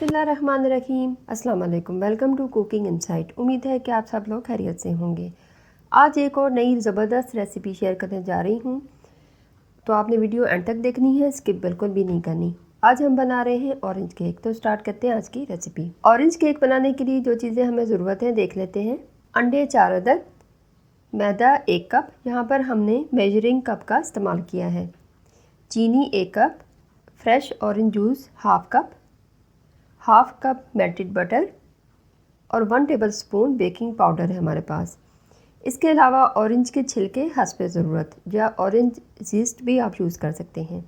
बिस्मिल्लाहिर्रहमानिर्रहीम। अस्सलाम वालेकुम। Welcome to cooking insight. उम्मीद है कि आप सब लोग खैरियत से होंगे। आज एक और नई ज़बरदस्त रेसिपी शेयर करने जा रही हूँ, तो आपने वीडियो एंड तक देखनी है, स्किप बिल्कुल भी नहीं करनी। आज हम बना रहे हैं ऑरेंज केक। तो स्टार्ट करते हैं आज की रेसिपी। ऑरेंज केक बनाने के लिए जो चीज़ें हमें ज़रूरत है देख लेते हैं। अंडे 4 अदद, मैदा 1 कप, यहाँ पर हमने मेजरिंग कप का इस्तेमाल किया है। चीनी 1 cup, fresh orange juice half cup, half cup melted butter और 1 टेबलस्पून बेकिंग पाउडर है हमारे पास। इसके अलावा ऑरेंज के छिलके हस्ब ज़रूरत या ऑरेंज जीस्ट भी आप यूज़ कर सकते हैं।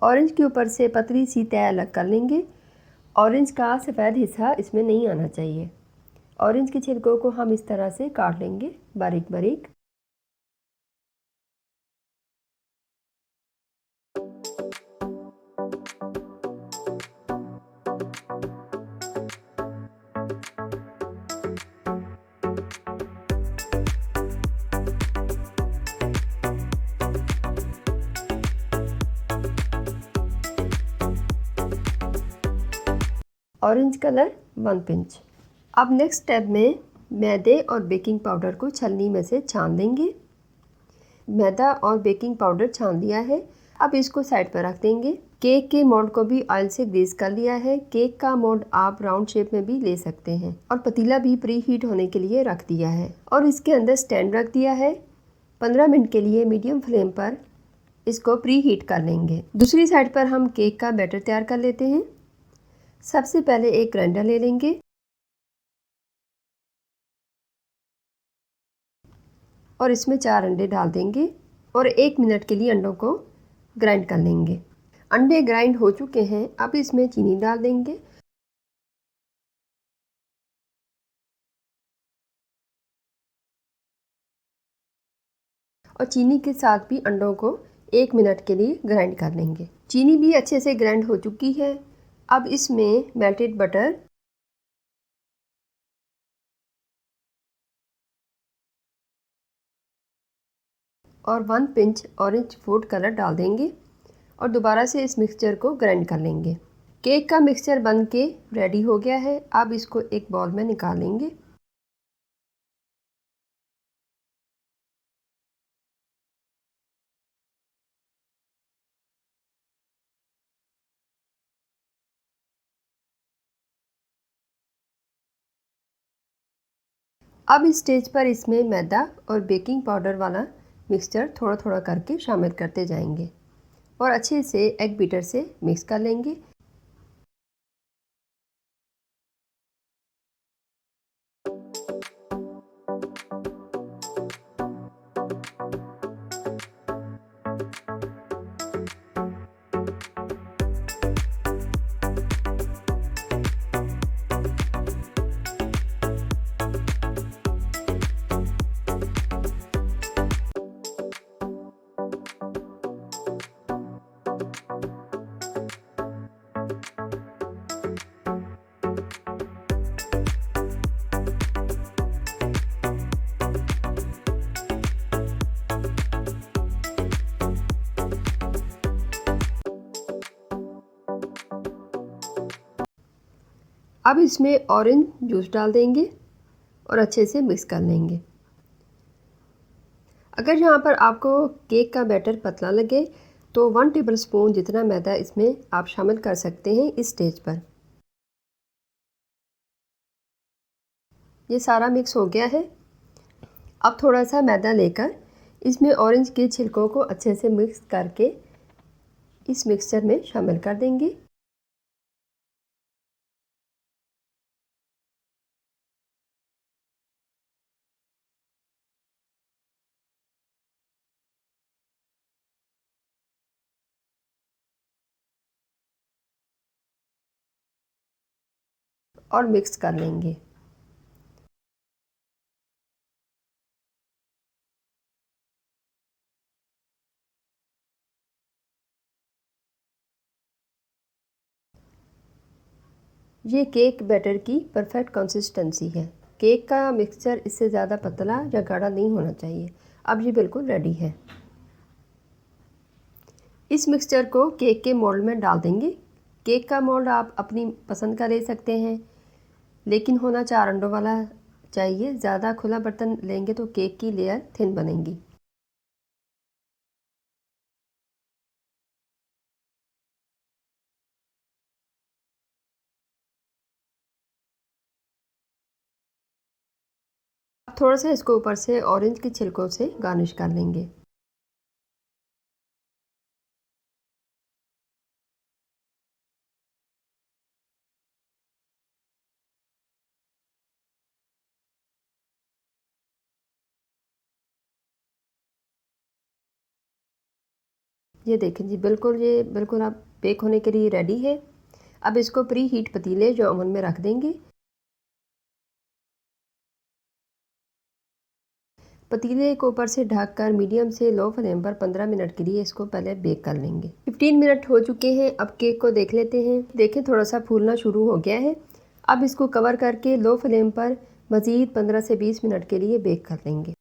ऑरेंज के ऊपर से पतली सी तह अलग कर लेंगे। ऑरेंज का सफ़ेद हिस्सा इसमें नहीं आना चाहिए। ऑरेंज के छिलकों को हम इस तरह से काट लेंगे बारीक बारीक। Orange colour 1 pinch. अब नेक्स्ट स्टेप में मैदे और बेकिंग पाउडर को छलनी में से छान देंगे। मैदा और बेकिंग पाउडर छान लिया है, अब इसको साइड पर रख देंगे। केक के मोल्ड को भी ऑयल से ग्रीस कर लिया है। केक का मोल्ड आप राउंड शेप में भी ले सकते हैं और पतीला भी प्री हीट होने के लिए रख दिया है और इसके अंदर स्टैंड रख दिया है। 15 मिनट के लिए मीडियम फ्लेम पर इसको प्री हीट कर लेंगे। दूसरी साइड पर हम केक का बैटर तैयार कर लेते हैं। सबसे पहले एक ग्राइंडर ले लेंगे और इसमें 4 अंडे डाल देंगे और 1 मिनट के लिए अंडों को ग्राइंड कर लेंगे। अंडे ग्राइंड हो चुके हैं, अब इसमें चीनी डाल देंगे और चीनी के साथ भी अंडों को 1 मिनट के लिए ग्राइंड कर लेंगे। चीनी भी अच्छे से ग्राइंड हो चुकी है। अब इसमें मेल्टेड बटर और 1 पिंच ऑरेंज फूड कलर डाल देंगे और दोबारा से इस मिक्सचर को ग्राइंड कर लेंगे। केक का मिक्सचर बन के रेडी हो गया है। अब इसको एक बाउल में निकाल लेंगे। अब इस स्टेज पर इसमें मैदा और बेकिंग पाउडर वाला मिक्सचर थोड़ा थोड़ा करके शामिल करते जाएंगे और अच्छे से एग बीटर से मिक्स कर लेंगे। अब इसमें ऑरेंज जूस डाल देंगे और अच्छे से मिक्स कर लेंगे। अगर यहाँ पर आपको केक का बैटर पतला लगे तो 1 टेबलस्पून जितना मैदा इसमें आप शामिल कर सकते हैं इस स्टेज पर। ये सारा मिक्स हो गया है। अब थोड़ा सा मैदा लेकर इसमें ऑरेंज के छिलकों को अच्छे से मिक्स करके इस मिक्सचर में शामिल कर देंगे। और मिक्स कर लेंगे। ये केक बैटर की परफेक्ट कंसिस्टेंसी है। केक का मिक्सचर इससे ज़्यादा पतला या गाढ़ा नहीं होना चाहिए। अब ये बिल्कुल रेडी है। इस मिक्सचर को केक के मोल्ड में डाल देंगे केक का मोल्ड आप अपनी पसंद का ले सकते हैं, लेकिन होना 4 अंडों वाला चाहिए। ज़्यादा खुला बर्तन लेंगे तो केक की लेयर थिन बनेगी। थोड़ा सा इसको ऊपर से ऑरेंज के छिलकों से गार्निश कर लेंगे। ये देखें जी, ये बिल्कुल आप बेक होने के लिए रेडी है। अब इसको प्री हीट पतीले जो ओवन में रख देंगे। पतीले को ऊपर से ढककर मीडियम से लो फ्लेम पर 15 मिनट के लिए इसको पहले बेक कर लेंगे। 15 मिनट हो चुके हैं। अब केक को देख लेते हैं। देखें थोड़ा सा फूलना शुरू हो गया है। अब इसको कवर करके लो फ्लेम पर मज़ीद 15 से 20 मिनट के लिए बेक कर लेंगे।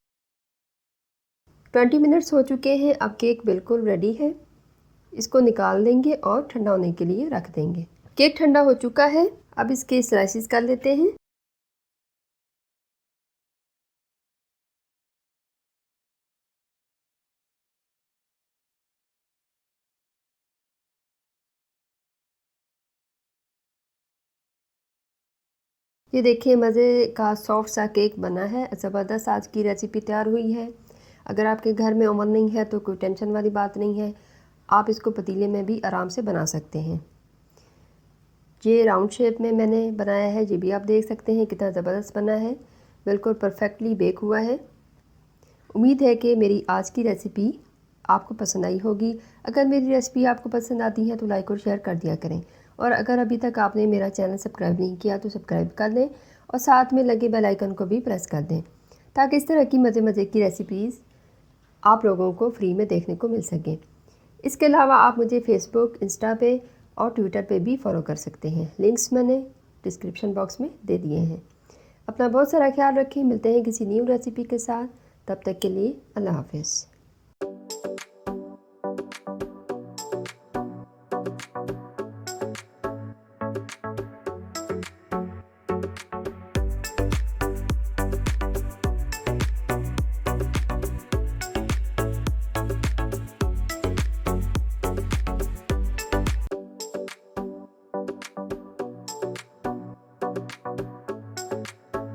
20 मिनट्स हो चुके हैं। अब केक बिल्कुल रेडी है। इसको निकाल देंगे और ठंडा होने के लिए रख देंगे। केक ठंडा हो चुका है। अब इसके स्लाइसेस कर लेते हैं। ये देखिए मज़े का सॉफ्ट सा केक बना है। ज़बरदस्त आज की रेसिपी तैयार हुई है। अगर आपके घर में ओवन नहीं है तो कोई टेंशन वाली बात नहीं है, आप इसको पतीले में भी आराम से बना सकते हैं। ये राउंड शेप में मैंने बनाया है, ये भी आप देख सकते हैं कितना ज़बरदस्त बना है। बिल्कुल परफेक्टली बेक हुआ है। उम्मीद है कि मेरी आज की रेसिपी आपको पसंद आई होगी। अगर मेरी रेसिपी आपको पसंद आती है तो लाइक और शेयर कर दिया करें, और अगर अभी तक आपने मेरा चैनल सब्सक्राइब नहीं किया तो सब्सक्राइब कर दें और साथ में लगे बेल आइकन को भी प्रेस कर दें, ताकि इस तरह की मज़े की रेसिपीज़ आप लोगों को फ्री में देखने को मिल सकें। इसके अलावा आप मुझे फेसबुक, इंस्टा पे और ट्विटर पे भी फॉलो कर सकते हैं। लिंक्स मैंने डिस्क्रिप्शन बॉक्स में दे दिए हैं। अपना बहुत सारा ख्याल रखें। मिलते हैं किसी न्यू रेसिपी के साथ। तब तक के लिए अल्लाह हाफ़िज़।